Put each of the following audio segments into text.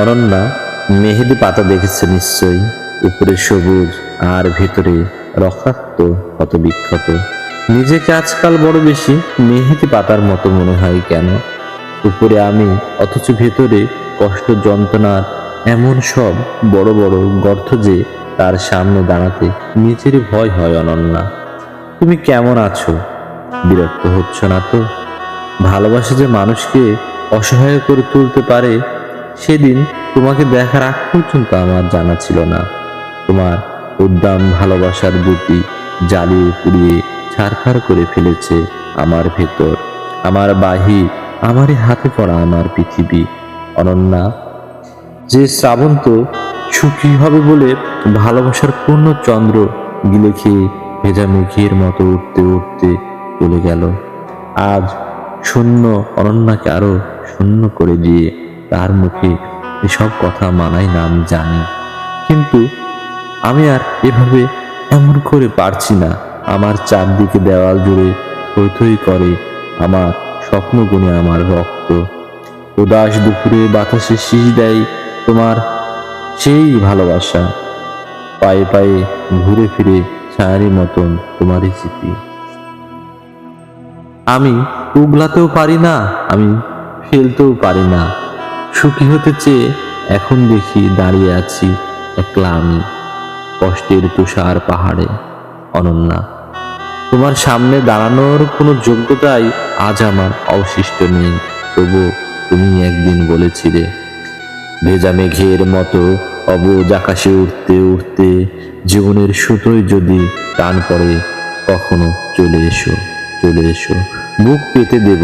অনন্যা, মেহেদি পাতা দেখেছে নিশ্চয়ই, উপরে সবুজ আর ভেতরে রক্তাক্ত ক্ষত বিক্ষত। নিজেকে আজকাল বড় বেশি মেহেদি পাতার মতো মনে হয় কেন? উপরে আমি, অথচ ভেতরে কষ্ট যন্ত্রণার এমন সব বড় বড় গর্ত যে তার সামনে দাঁড়াতে নিজেরই ভয় হয়। অনন্যা, তুমি কেমন আছো? বিরক্ত হচ্ছ না তো? ভালোবাসা যে মানুষকে অসহায় করে তুলতে পারে সেদিন তোমাকে দেখার আগ পর্যন্ত আমার জানা ছিল না। তোমার উদ্দাম ভালোবাসার দুটি জ্বালিয়ে পুড়িয়ে ছারখার করে ফেলেছে আমার ভেতর, আমার বাহির, আমারই হাতে পড়া আমার পৃথিবী। অনন্যা, যে শ্রাবন্ত সুখী হবে বলে ভালোবাসার পূর্ণ চন্দ্র গিলে খেয়ে ভেজা মেঘের মতো উঠতে উঠতে চলে গেল, আজ শূন্য অনন্যাকে আরো শূন্য করে দিয়ে তার মুখে এসব কথা মানায় না আমি জানি, কিন্তু আমি আর এভাবে এমন করে পারছি না। আমার চারদিকে দেওয়াল জুড়ে থই থই করে আমার স্বপ্ন গুনে আমার রক্ত। উদাস দুপুরে বাতাসে শীষ দেয় তোমার সেই ভালোবাসা, পায়ে পায়ে ঘুরে ফিরে ছায়ারি মতন তোমারই স্মৃতি। আমি উগলাতেও পারি না, আমি ফেলতেও পারি না। সুখী হতে চেয়ে এখন দেখি দাঁড়িয়ে আছি একলা আমি কষ্টের তুষার পাহাড়ে। অনন্যা, তোমার সামনে দাঁড়ানোর কোনো যোগ্যতাই আজ আমার অবশিষ্ট নেই। তবু তুমি একদিন বলেছিলে, ভেজা মেঘের মতো অবুঝ আকাশে উঠতে উঠতে জীবনের সুতোয় যদি টান পড়ে কখনো চলে এসো, চলে এসো, বুক পেতে দেব,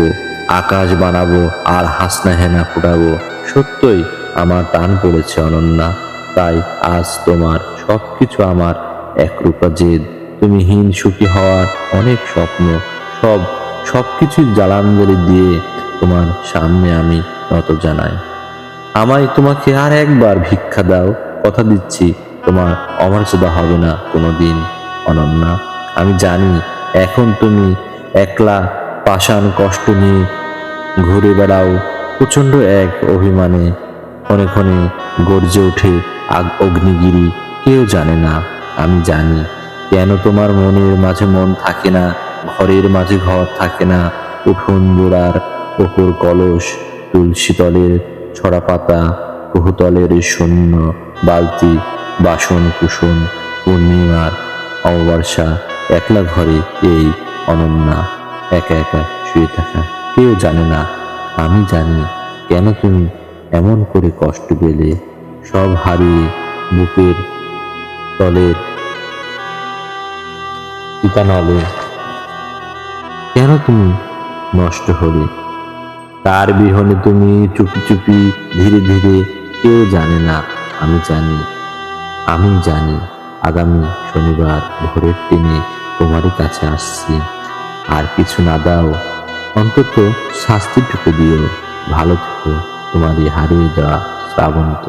আকাশ বানাবো আর হাসনা হেনা ফুটাবো। সত্যই আমার টান পড়েছে অনন্যা, তাই আজ তোমার সবকিছু আমার একরূপা জেদ। তুমি হীন সুখী হওয়ার অনেক স্বপ্ন, সবকিছুই জ্বালাঞ্জলি দিয়ে তোমার সামনে আমি নত জানাই। আমায় তোমাকে আর একবার ভিক্ষা দাও, কথা দিচ্ছি তোমার অমর্যাদা হবে না কোনোদিন। অনন্যা, আমি জানি এখন তুমি একলা পাষাণ কষ্ট নিয়ে ঘুরে বেড়াও প্রচণ্ড এক অভিমানে, ক্ষণে ক্ষণে গর্জে ওঠে অগ্নিগিরি। কেউ জানে না, আমি জানি কেন তোমার মনের মাঝে মন থাকে না, ঘরের মাঝে ঘর থাকে না। উঠোন জোড়ার ওপর কলস, তুলসী তলের ছড়া পাতা, বহুতলের শূন্য বালতি, বাসন কুসুম, পূর্ণিমার অমাবস্যা, একলা ঘরে এই অনন্যা একা একা শুয়ে থাকা। কেউ জানে না, আমি জানি কেন তুমি এমন করে কষ্ট পেলে, সব হারিয়ে বুকের তলের চিতানলে কেন তুমি নষ্ট হলে। তার বিহনে তুমি চুপি চুপি ধীরে ধীরে, কেউ জানে না, আমি জানি, আমি জানি। আগামী শনিবার ভোরের ট্রেনে তোমারই কাছে আসছি। আর কিছু না দাও, অন্তত শাস্তিটুকু দিও। ভালো থেকো, তোমারই হারিয়ে যাওয়া শ্রাবন্ত।